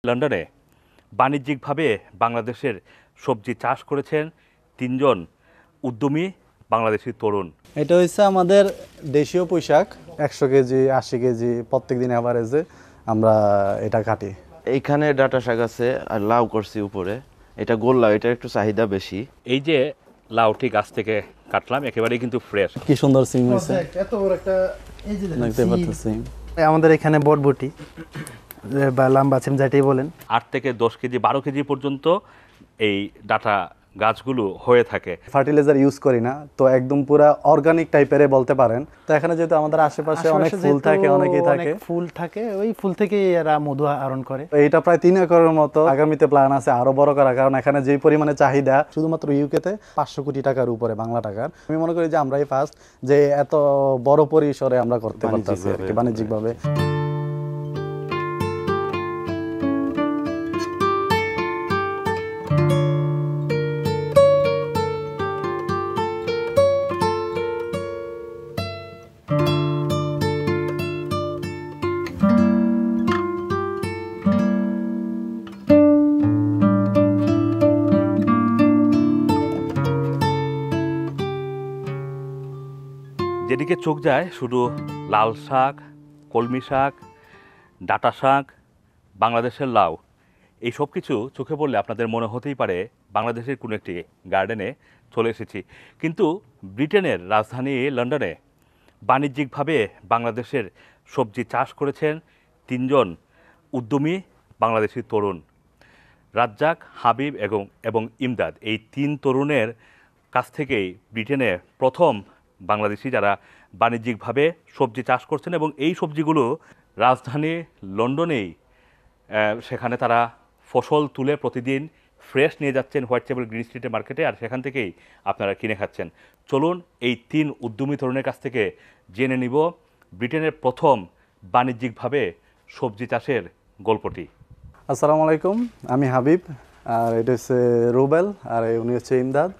লন্ডনে বাণিজ্যিকভাবে বাংলাদেশের সবজি চাষ করেছেন তিনজন উদ্যমী বাংলাদেশি তরুণ। এটা হচ্ছে আমাদের দেশীয় পোশাক 100 কেজি 80 কেজি প্রত্যেক দিন অ্যাভারেজে আমরা এটা কাটি। এইখানে ডাটা শাক আছে আর লাউ করছি উপরে, এটা গোল লাউ, এটার একটু চাহিদা বেশি। এই যে লাউটি গাছ থেকে কাটলাম একেবারেই কিন্তু ফ্রেশ। কি সুন্দর সিম হয়েছে, এত বড় একটা এই যে দেখতে পাচ্ছেন। আমাদের এখানে বটবটি বা লাম্বা সিম যেটাই বলেন 8 থেকে 10 কেজি 12 কেজি পর্যন্ত এই ডাটা গাছগুলো হয়ে থাকে। ফার্টিলাইজার ইউজ করি না, তো একদম পুরা অর্গানিক টাইপের বলতে পারেন। তো এখানে যেহেতু আমাদের আশেপাশে অনেক ফুল থাকে, অনেকেই থাকে, ফুল থাকে, ওই ফুল থেকে এরা মধু আহরণ করে। তো এইটা প্রায় 3 একরের মতো। আগামীতে প্ল্যান আছে আরো বড় করা, কারণ এখানে যেই পরিমাণে চাহিদা শুধুমাত্র ইউকেতে 500 কোটি টাকার উপরে বাংলা টাকার। আমি মনে করি যে আমরাই ফার্স্ট যে এত বড় পরিসরে আমরা করতে পারতেছি আর কি বাণিজ্যিকভাবে। যেদিকে চোখ যায় শুধু লাল শাক, কলমি শাক, ডাঁটা শাক, বাংলাদেশের লাউ, এই সব কিছু চোখে পড়লে আপনাদের মনে হতেই পারে বাংলাদেশের কোনো একটি গার্ডেনে চলে এসেছি। কিন্তু ব্রিটেনের রাজধানী লন্ডনে বাণিজ্যিকভাবে বাংলাদেশের সবজি চাষ করেছেন তিনজন উদ্যমী বাংলাদেশি তরুণ। রাজ্জাক, হাবিব এবং ইমদাদ, এই 3 তরুণের কাছ থেকেই ব্রিটেনে প্রথম বাংলাদেশি যারা বাণিজ্যিকভাবে সবজি চাষ করছেন এবং এই সবজিগুলো রাজধানী লন্ডনেই সেখানে তারা ফসল তুলে প্রতিদিন ফ্রেশ নিয়ে যাচ্ছেন হোয়াইটচেপল গ্রিন স্ট্রিটের মার্কেটে, আর সেখান থেকেই আপনারা কিনে খাচ্ছেন। চলুন এই 3 উদ্যমী তরুণের কাছ থেকে জেনে নিব ব্রিটেনের প্রথম বাণিজ্যিকভাবে সবজি চাষের গল্পটি। আসসালামু আলাইকুম, আমি হাবিব, আর এটা হচ্ছে রুবেল, আর উনি হচ্ছে ইমদাদ।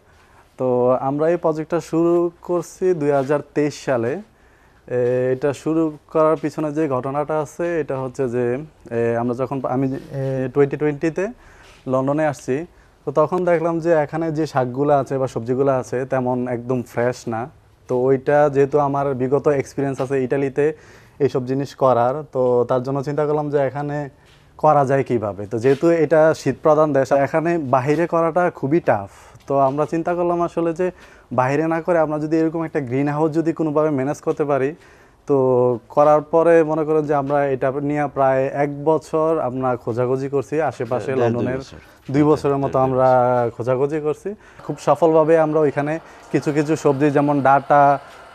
তো আমরা এই প্রজেক্টটা শুরু করছি 2023 সালে। এটা শুরু করার পিছনে যে ঘটনাটা আছে এটা হচ্ছে যে আমি 2020-তে লন্ডনে আসছি। তো তখন দেখলাম যে এখানে যে শাকগুলো আছে বা সবজিগুলো আছে তেমন একদম ফ্রেশ না। তো ওইটা যেহেতু আমার বিগত এক্সপিরিয়েন্স আছে ইটালিতে এইসব জিনিস করার, তো তার জন্য চিন্তা করলাম যে এখানে করা যায় কিভাবে। তো যেহেতু এটা শীতপ্রধান দেশ, এখানে বাইরে করাটা খুবই টাফ। তো আমরা চিন্তা করলাম আসলে যে বাইরে না করে আমরা যদি এরকম একটা গ্রিন হাউস যদি কোনোভাবে ম্যানেজ করতে পারি, তো করার পরে মনে করেন যে আমরা এটা নিয়ে প্রায় 1 বছর আমরা খোঁজাখুঁজি করছি আশেপাশে লন্ডনের। 2 বছরের মতো আমরা খোঁজাখুঁজি করছি। খুব সফলভাবে আমরা ওইখানে কিছু কিছু সবজি যেমন ডাঁটা,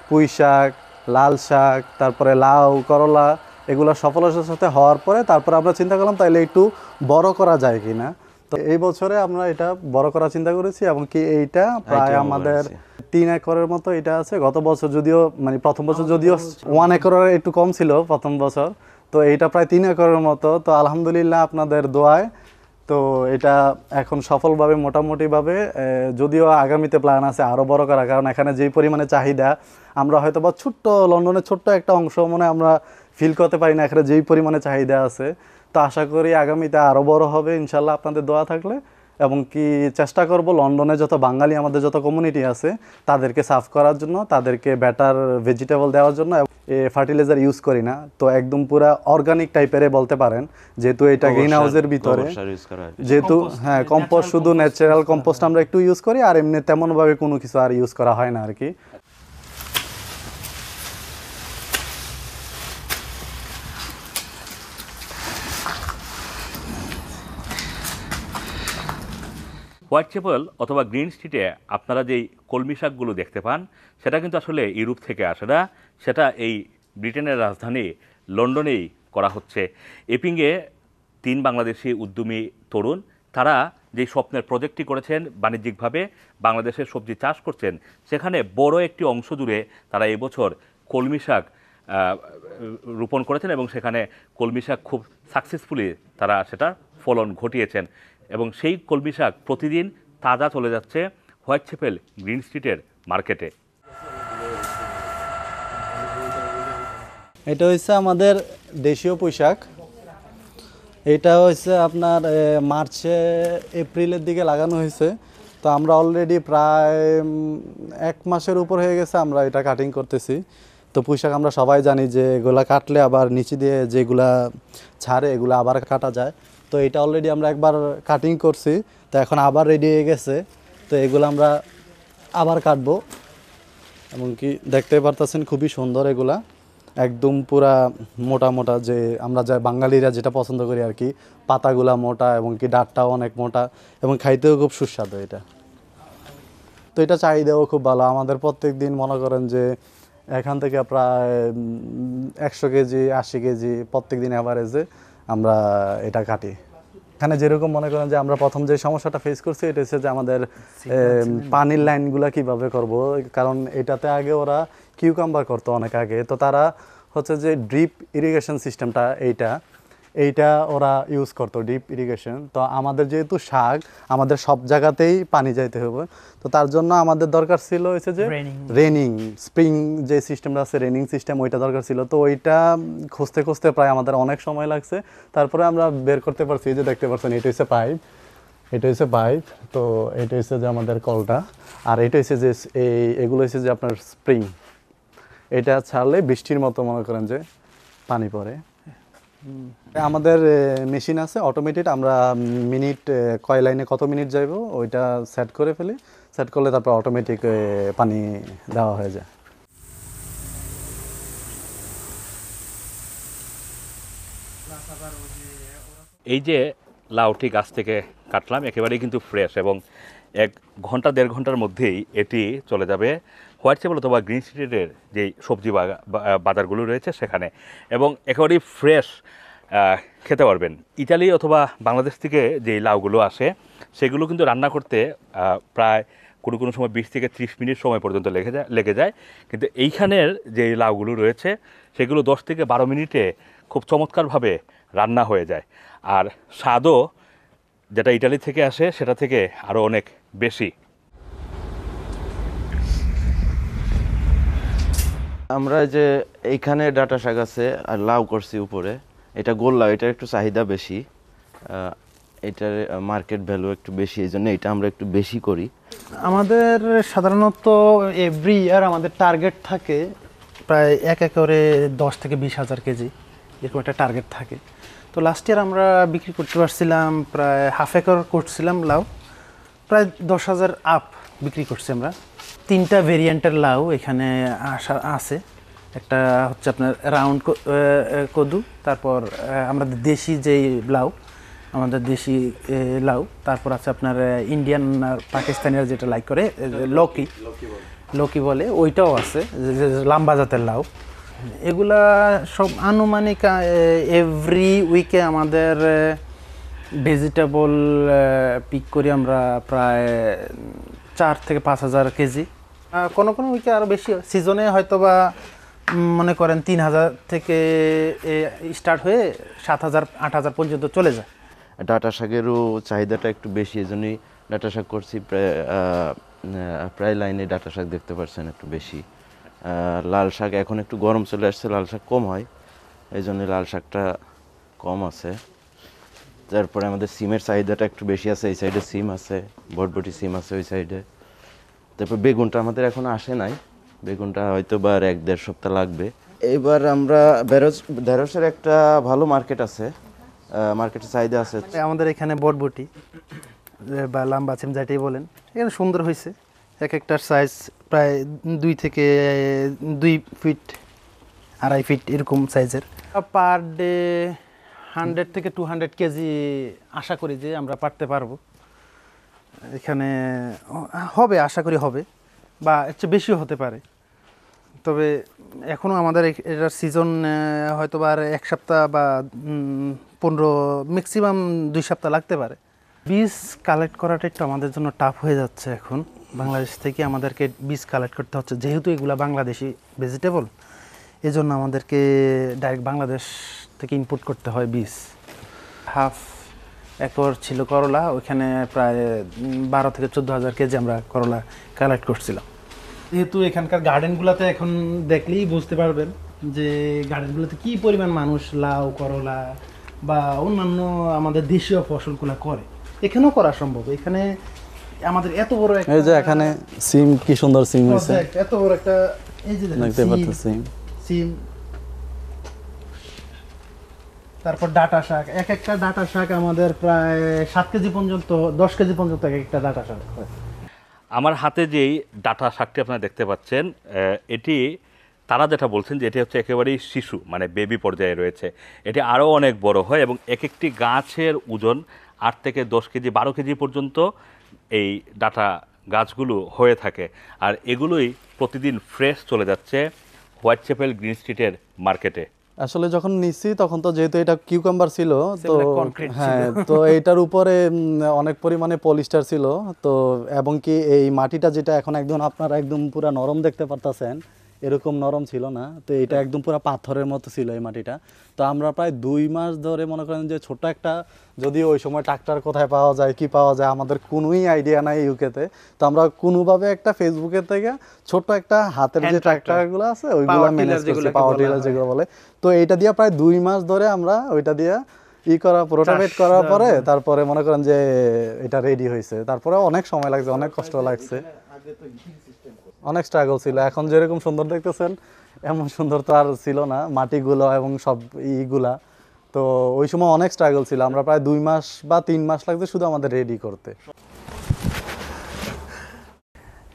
পুঁই শাক, লাল শাক, তারপরে লাউ, করলা, এগুলো সফলতার সাথে হওয়ার পরে তারপরে আমরা চিন্তা করলাম তাইলে একটু বড় করা যায় কিনা। তো এই বছরে আমরা এটা বড় করার চিন্তা করেছি এবং কি এইটা প্রায় আমাদের 3 একরের মতো এটা আছে। গত বছর যদিও প্রথম বছর যদিও 1 একরের একটু কম ছিল প্রথম বছর, তো এইটা প্রায় 3 একরের মতো। তো আলহামদুলিল্লাহ আপনাদের দোয়ায় তো এটা এখন সফলভাবে মোটামুটিভাবে, যদিও আগামীতে প্ল্যান আছে আরও বড় করা, কারণ এখানে যেই পরিমাণে চাহিদা আমরা হয়তো বা লন্ডনের ছোট্ট একটা অংশ আমরা ফিল করতে পারি না, এখানে যেই পরিমাণে চাহিদা আছে। তো আশা করি আগামীতে আরও বড় হবে ইনশাল্লাহ আপনাদের দোয়া থাকলে, এবং কি চেষ্টা করব লন্ডনে যত বাঙালি আমাদের যত কমিউনিটি আছে তাদেরকে সার্ভ করার জন্য, তাদেরকে বেটার ভেজিটেবল দেওয়ার জন্য। ফার্টিলাইজার ইউজ করি না, তো একদম পুরা অর্গানিক টাইপের বলতে পারেন, যেহেতু এটা গ্রিন হাউসের ভিতরে, যেহেতু হ্যাঁ কম্পোস্ট, শুধু ন্যাচারাল কম্পোস্ট আমরা একটু ইউজ করি, আর এমনি তেমনভাবে কোনো কিছু আর ইউজ করা হয় না আর কি। হোয়াইটচেপল অথবা গ্রিন স্ট্রিটে আপনারা যেই কলমি শাকগুলো দেখতে পান সেটা কিন্তু আসলে ইউরোপ থেকে আসে না, সেটা এই ব্রিটেনের রাজধানী লন্ডনেই করা হচ্ছে। এপিংয়ে 3 বাংলাদেশি উদ্যমী তরুণ, তারা যেই স্বপ্নের প্রজেক্টটি করেছেন বাণিজ্যিকভাবে বাংলাদেশের সবজি চাষ করছেন, সেখানে বড় একটি অংশ জুড়ে তারা এবছর কলমি শাক রোপণ করেছেন এবং সেখানে কলমি শাক খুব সাকসেসফুলি তারা সেটার ফলন ঘটিয়েছেন এবং সেই কলমি শাক প্রতিদিন তাজা চলে যাচ্ছে হোয়াইটচেপল গ্রিন স্ট্রিটের মার্কেটে। এটা হচ্ছে আমাদের দেশীয় পোশাক এটা হচ্ছে আপনার মার্চে এপ্রিলের দিকে লাগানো হয়েছে। তো আমরা অলরেডি প্রায় 1 মাসের উপর হয়ে গেছে আমরা এটা কাটিং করতেছি। তো পুঁইশাক আমরা সবাই জানি যে এগুলা কাটলে আবার নিচে দিয়ে যেগুলা ছাড়ে এগুলো আবার কাটা যায়। তো এটা অলরেডি আমরা একবার কাটিং করছি, তো এখন আবার রেডি হয়ে গেছে। তো এগুলো আমরা আবার কাটবো, এমনকি দেখতে পারতেছেন খুবই সুন্দর এগুলা, একদম পুরা মোটা মোটা, যে আমরা যা বাঙালিরা যেটা পছন্দ করি আর কি। পাতাগুলা মোটা এবং কি ডাঁটটাও অনেক মোটা এবং খাইতেও খুব সুস্বাদু এটা। তো এটা চাহিদাও খুব ভালো। আমাদের প্রত্যেক দিন মনে করেন যে এখান থেকে প্রায় 100 কেজি 80 কেজি প্রত্যেক দিন অ্যাভারেজে আমরা এটা কাটি। এখানে যেরকম মনে করেন যে আমরা প্রথম যে সমস্যাটা ফেস করছি এটা হচ্ছে যে আমাদের পানির লাইনগুলো কিভাবে করব, কারণ এটাতে আগে ওরা কিউকাম্বার করতো অনেক আগে। তো তারা হচ্ছে যে ড্রিপ ইরিগেশন সিস্টেমটা এইটা ওরা ইউজ করতো, ড্রিপ ইরিগেশন। তো আমাদের যেহেতু শাক আমাদের সব জায়গাতেই পানি যাইতে হবে, তো তার জন্য আমাদের দরকার ছিল হচ্ছে যে রেনিং স্প্রিং যে সিস্টেমটা আছে, রেনিং সিস্টেম, ওইটা দরকার ছিল। তো ওইটা খুঁজতে খুঁজতে প্রায় আমাদের অনেক সময় লাগছে। তারপরে আমরা বের করতে পারছি, যে দেখতে পাচ্ছেন এটা হচ্ছে পাইপ, এটা হচ্ছে পাইপ। তো এটা হচ্ছে যে আমাদের কলটা, আর এটা হচ্ছে যে এগুলো হচ্ছে যে আপনার স্প্রিং। এটা ছাড়লে বৃষ্টির মতো মনে করেন যে পানি পড়ে। আমাদের মেশিন আছে অটোমেটেড, আমরা মিনিট কয় লাইনে কত মিনিট যাইব ওইটা সেট করে ফেলি। সেট করলে তারপর অটোমেটিক পানি দেওয়া হয়ে যায়। এই যে লাউটি গাছ থেকে কাটলাম একেবারেই কিন্তু ফ্রেশ, এবং 1-1.5 ঘন্টার মধ্যেই এটি চলে যাবে হোয়াইট টেবল অথবা গ্রিন সিটির যে সবজি বাজারগুলো রয়েছে সেখানে, এবং একেবারেই ফ্রেশ খেতে পারবেন। ইতালি অথবা বাংলাদেশ থেকে যে লাউগুলো আসে সেগুলো কিন্তু রান্না করতে প্রায় কোনো কোনো সময় 20 থেকে 30 মিনিট সময় পর্যন্ত লেগে যায়। কিন্তু এইখানের যে লাউগুলো রয়েছে সেগুলো 10 থেকে 12 মিনিটে খুব চমৎকারভাবে রান্না হয়ে যায়, আর স্বাদও যেটা ইটালি থেকে আসে সেটা থেকে আরও অনেক বেশি। আমরা যে এইখানে ডাটা শাক আছে আর লাউ করছি উপরে, এটা গোল লাউ, এটার একটু চাহিদা বেশি, এটার মার্কেট ভ্যালু একটু বেশি, এই জন্য এটা আমরা একটু বেশি করি। আমাদের সাধারণত এভরি ইয়ার আমাদের টার্গেট থাকে প্রায় 1 একরে 10 থেকে 20,000 কেজি, এরকম একটা টার্গেট থাকে। তো লাস্ট ইয়ার আমরা বিক্রি করতে পারছিলাম প্রায় 1/2 একর করছিলাম লাউ, প্রায় 10,000 আপ বিক্রি করছি আমরা। 3টা ভেরিয়েন্টের লাউ এখানে আছে। একটা হচ্ছে আপনার রাউন্ড কদু, তারপর আমাদের দেশি যেই লাউ, আমাদের দেশি লাউ, তারপর আছে আপনার ইন্ডিয়ান আর পাকিস্তানিরা যেটা লাইক করে লকি বলে, ওইটাও আছে যে লাম্বা জাতের লাউ। এগুলা সব আনুমানিক এভরি উইকে আমাদের ভেজিটেবল পিক করি আমরা প্রায় 4 থেকে 5,000 কেজি। কোনো কোনো উইকে আরও বেশি, সিজনে হয়তো বা মনে করেন 3,000 থেকে স্টার্ট হয়ে 7,000 8,000 পর্যন্ত চলে যায়। ডাটা শাকেরও চাহিদাটা একটু বেশি, এই জন্যই ডাটা শাক করছি। প্রায় লাইনে ডাটা শাক দেখতে পাচ্ছেন একটু বেশি। লাল শাক এখন একটু গরম চলে আসছে, লাল শাক কম হয়, এই জন্য লাল শাকটা কম আছে। তারপরে আমাদের সিমের চাহিদাটা একটু বেশি আছে, এই সাইডে সিম আছে, বটবটি সিম আছে ওই সাইডে। তারপর বেগুনটা আমাদের এখন আসে নাই, বেগুনটা হয়তো বা 1-1.5 সপ্তাহ লাগবে। এবার আমরা ঢেঁড়সের একটা ভালো মার্কেট আছে, মার্কেটে চাহিদা আছে। আমাদের এখানে বটবটি বা লাম্বা সিম যেটাই বলেন, এখানে সুন্দর হয়েছে। এক একটার সাইজ প্রায় 2 থেকে 2 ফিট 2.5 ফিট এরকম সাইজের। পার ডে 100 থেকে 200 কেজি আশা করি যে আমরা পারতে পারবো। এখানে হবে, আশা করি হবে, বা এর চেয়ে বেশিও হতে পারে। তবে এখনও আমাদের এটার সিজন হয়তো বা আর 1 সপ্তাহ বা 15 ম্যাক্সিমাম 2 সপ্তাহ লাগতে পারে। বীজ কালেক্ট করাটা একটু আমাদের জন্য টাফ হয়ে যাচ্ছে এখন। বাংলাদেশ থেকে আমাদেরকে বীজ কালেক্ট করতে হচ্ছে, যেহেতু এগুলা বাংলাদেশি ভেজিটেবল, এজন্য আমাদেরকে ডাইরেক্ট বাংলাদেশ থেকে ইম্পোর্ট করতে হয় বীজ। 1/2 একর ছিল করলা, ওইখানে প্রায় 12 থেকে 14,000 কেজি আমরা করলা কালেক্ট করছিলাম। যেহেতু এখানকার গার্ডেনগুলোতে এখন দেখলেই বুঝতে পারবেন যে গার্ডেনগুলোতে কী পরিমাণ মানুষ লাউ করলা বা অন্যান্য আমাদের দেশীয় ফসলগুলো করে, এখানেও করা সম্ভব। এখানে আমাদের এত বড় একটা এই যে এখানে সিম, কি সুন্দর সিম হয়েছে, project, এত বড় একটা, এই যে দেখেন, দেখতে পাচ্ছেন। সিম, তারপর ডাটা শাক। এক একটা ডাটা শাক আমাদের প্রায় 7 কেজি পর্যন্ত, 10 কেজি পর্যন্ত এক একটা ডাটা শাক হয়। আমার হাতে যেই ডাটা শাকটি আপনারা দেখতে পাচ্ছেন, এটি তারা যেটা বলছেন যে এটি হচ্ছে একেবারেই শিশু, মানে বেবি পর্যায়ে রয়েছে। এটি আরও অনেক বড় হয় এবং এক একটি গাছের ওজন 8 থেকে 10 কেজি 12 কেজি পর্যন্ত এই ডাটা গাছগুলো হয়ে থাকে। আর এগুলোই প্রতিদিন ফ্রেশ চলে যাচ্ছে হোয়াইট চ্যাপেল গ্রিন স্ট্রিটের মার্কেটে। আসলে যখন নিছি তখন তো যেহেতু এটা কিউকাম্বার ছিল, তো Similar concrete হ্যাঁ, তো এইটার উপরে অনেক পরিমাণে পলিস্টার ছিল। তো এবং কি এই মাটিটা যেটা এখন একদম আপনারা একদম পুরো নরম দেখতে পারতাছেন, এরকম নরম ছিল না। তো এটা একদম পুরো পাথরের মতো ছিল এই মাটিটা। তো আমরা প্রায় 2 মাস ধরে মনে করেন যে ছোট একটা, যদিও ওই সময় ট্রাক্টর কোথায় পাওয়া যায়, কি পাওয়া যায়, আমাদের কোনোই আইডিয়া নাই ইউকেতে। তো আমরা কোনোভাবে একটা ফেসবুকের থেকে ছোট একটা হাতের যে ট্রাক্টরগুলো আছে ওইগুলো ম্যানেজ করছি, পাওয়ার টিলার যেগুলো বলে। তো এইটা দিয়ে প্রায় 2 মাস ধরে আমরা ওইটা দিয়ে প্রোটোটাইপ করার পরে তারপরে মনে করেন যে এটা রেডি হয়েছে। তারপরে অনেক সময় লাগছে, অনেক কষ্ট লাগছে, অনেক স্ট্রাগল ছিল। এখন যেরকম সুন্দর দেখতেছেন এমন সুন্দর তো আর ছিল না মাটিগুলো এবং সব ইগুলা। তো ওই সময় অনেক স্ট্রাগল ছিল, আমরা প্রায় 2 মাস বা 3 মাস লাগছে শুধু আমাদের রেডি করতে।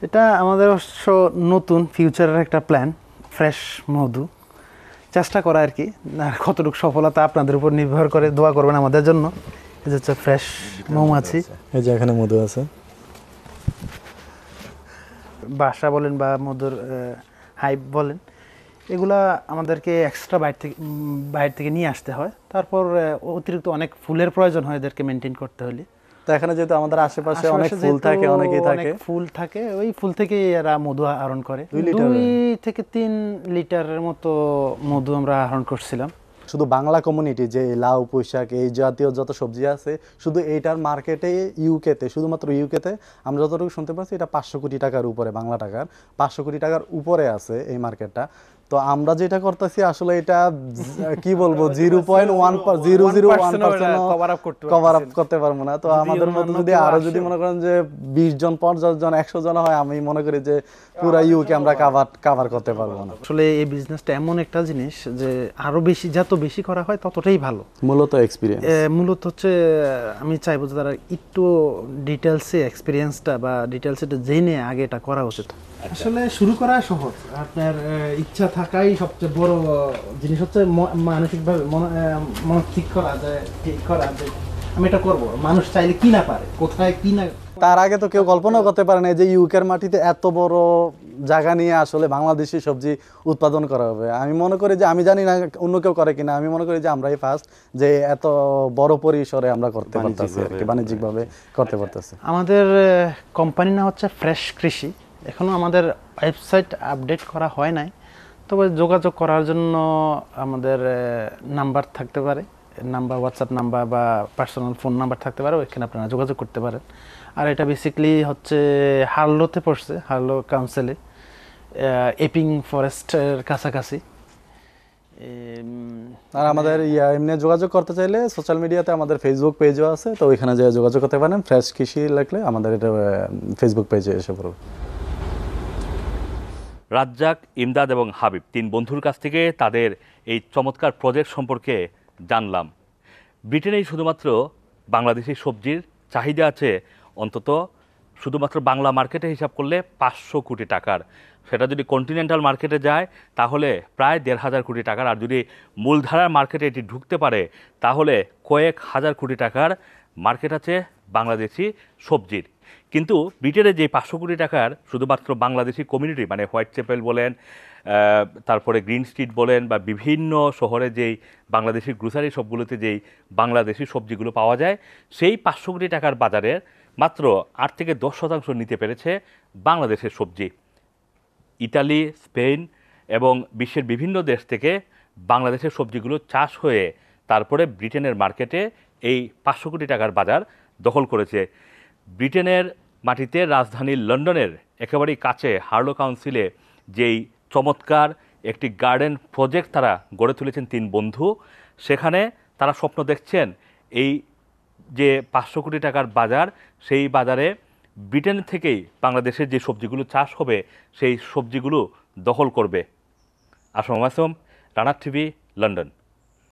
এটা আমাদের অবশ্য নতুন ফিউচারের একটা প্ল্যান, ফ্রেশ মধু চেষ্টা করা আর কি। আর কতটুকু সফলতা আপনাদের উপর নির্ভর করে, দোয়া করবেন আমাদের জন্য। এই যে হচ্ছে ফ্রেশ মৌমাছি, এই যে এখানে মধু আছে। বাসা বলেন বা মধুর হাইপ বলেন, এগুলা আমাদেরকে এক্সট্রা বাইরে থেকে নিয়ে আসতে হয়। তারপর অতিরিক্ত অনেক ফুলের প্রয়োজন হয় এদেরকে মেনটেন করতে হলে। তো এখানে যেহেতু আমাদের আশেপাশে অনেক আশেপাশে ফুল যেহেতু থাকে, অনেকেই অনেক থাকে, ফুল থাকে, ওই ফুল থেকে এরা মধু আহরণ করে। 2 লিটার 2 থেকে 3 লিটারের মতো মধু আমরা আহরণ করছিলাম। শুধু বাংলা কমিউনিটি যে লাউ, পুঁইশাক, এই জাতীয় যত সবজি আছে, শুধু এইটার মার্কেটে ইউকেতে, শুধুমাত্র ইউকেতে আমরা যতটুকু শুনতে পাচ্ছি এটা 500 কোটি টাকার উপরে, বাংলা টাকার 500 কোটি টাকার উপরে আছে এই মার্কেটটা। তো আমরা যেটা করতেছি আসলে এটা কি বলবো 0.1% কভার আপ করতে পারবো না। তো আমাদের মতো যদি আরো যদি মনে করেন যে 20 জন, 50 জন, 100 জন হয়, আমি মনে করি যে পুরা ইউকে আমরা কাভার করতে পারবো না। আসলে এই বিজনেসটা এমন একটা জিনিস যে আরো বেশি, যত বেশি করা হয় ততটাই ভালো। মূলত এক্সপিরিয়েন্স, মূলত হচ্ছে আমি চাইবো যে তারা একটু ডিটেলসে এক্সপিরিয়েন্সটা বা ডিটেলসে জেনে আগে এটা করা উচিত। আসলে শুরু করা সহজ, আপনার ইচ্ছা থাকাই সবচেয়ে বড় জিনিস। হচ্ছে মানসিকভাবে মন ঠিক করা যায়, ঠিক করা যে আমি এটা করব। মানুষ চাইলে কি না পারে, কোথায় কি না। তার আগে তো কেউ কল্পনাও করতে পারে না যে ইউকের মাটিতে এত বড় জায়গা নিয়ে আসলে বাংলাদেশি সবজি উৎপাদন করা হবে। আমি মনে করি যে, আমি জানি না অন্য কেউ করে কিনা, আমি মনে করি যে আমরাই ফার্স্ট যে এত বড় পরিসরে আমরা করতে পারতেছি আর কি, বাণিজ্যিকভাবে করতে পারতেছি। আমাদের কোম্পানির নাম হচ্ছে ফ্রেশ কৃষি। এখনো আমাদের ওয়েবসাইট আপডেট করা হয় নাই, তবে যোগাযোগ করার জন্য আমাদের নাম্বার থাকতে পারে, নাম্বার, হোয়াটসঅ্যাপ নাম্বার বা পার্সোনাল ফোন নাম্বার থাকতে পারে, ওইখানে আপনারা যোগাযোগ করতে পারেন। আর এটা বেসিক্যালি হচ্ছে হার্লোতে পড়ছে, হার্লো কাউন্সিলে, এপিং ফরেস্টের কাছাকাছি। আর আমাদের এমনি যোগাযোগ করতে চাইলে সোশ্যাল মিডিয়াতে আমাদের ফেসবুক পেজও আছে, তো ওইখানে যে যোগাযোগ করতে পারেন। ফ্রেশ কৃষি লাগলে আমাদের এটা ফেসবুক পেজে এসে পড়বে। রাজ্জাক, ইমদাদ এবং হাবিব 3 বন্ধুর কাছ থেকে তাদের এই চমৎকার প্রজেক্ট সম্পর্কে জানলাম। ব্রিটেনেই শুধুমাত্র বাংলাদেশি সবজির চাহিদা আছে অন্তত শুধুমাত্র বাংলা মার্কেটে হিসাব করলে 500 কোটি টাকার। সেটা যদি কন্টিনেন্টাল মার্কেটে যায় তাহলে প্রায় 1,500 কোটি টাকার। আর যদি মূলধারার মার্কেটে এটি ঢুকতে পারে তাহলে কয়েক হাজার কোটি টাকার মার্কেট আছে বাংলাদেশি সবজির। কিন্তু ব্রিটেনে যে 500 কোটি টাকার শুধুমাত্র বাংলাদেশি কমিউনিটি, মানে হোয়াইট চ্যাপেল বলেন, তারপরে গ্রিন স্ট্রিট বলেন, বা বিভিন্ন শহরে যেই বাংলাদেশি গ্রোসারি শপগুলোতে যেই বাংলাদেশি সবজিগুলো পাওয়া যায়, সেই 500 কোটি টাকার বাজারের মাত্র 8 থেকে 10% নিতে পেরেছে বাংলাদেশের সবজি। ইতালি, স্পেন এবং বিশ্বের বিভিন্ন দেশ থেকে বাংলাদেশের সবজিগুলো চাষ হয়ে তারপরে ব্রিটেনের মার্কেটে এই 500 কোটি টাকার বাজার দখল করেছে। ব্রিটেনের মাটিতে রাজধানী লন্ডনের একেবারেই কাছে হার্লো কাউন্সিলে যেই চমৎকার একটি গার্ডেন প্রজেক্ট তারা গড়ে তুলেছেন 3 বন্ধু, সেখানে তারা স্বপ্ন দেখছেন এই যে 500 কোটি টাকার বাজার, সেই বাজারে ব্রিটেন থেকেই বাংলাদেশের যে সবজিগুলো চাষ হবে সেই সবজিগুলো দখল করবে। আসম মাসুম, রানার টিভি, লন্ডন।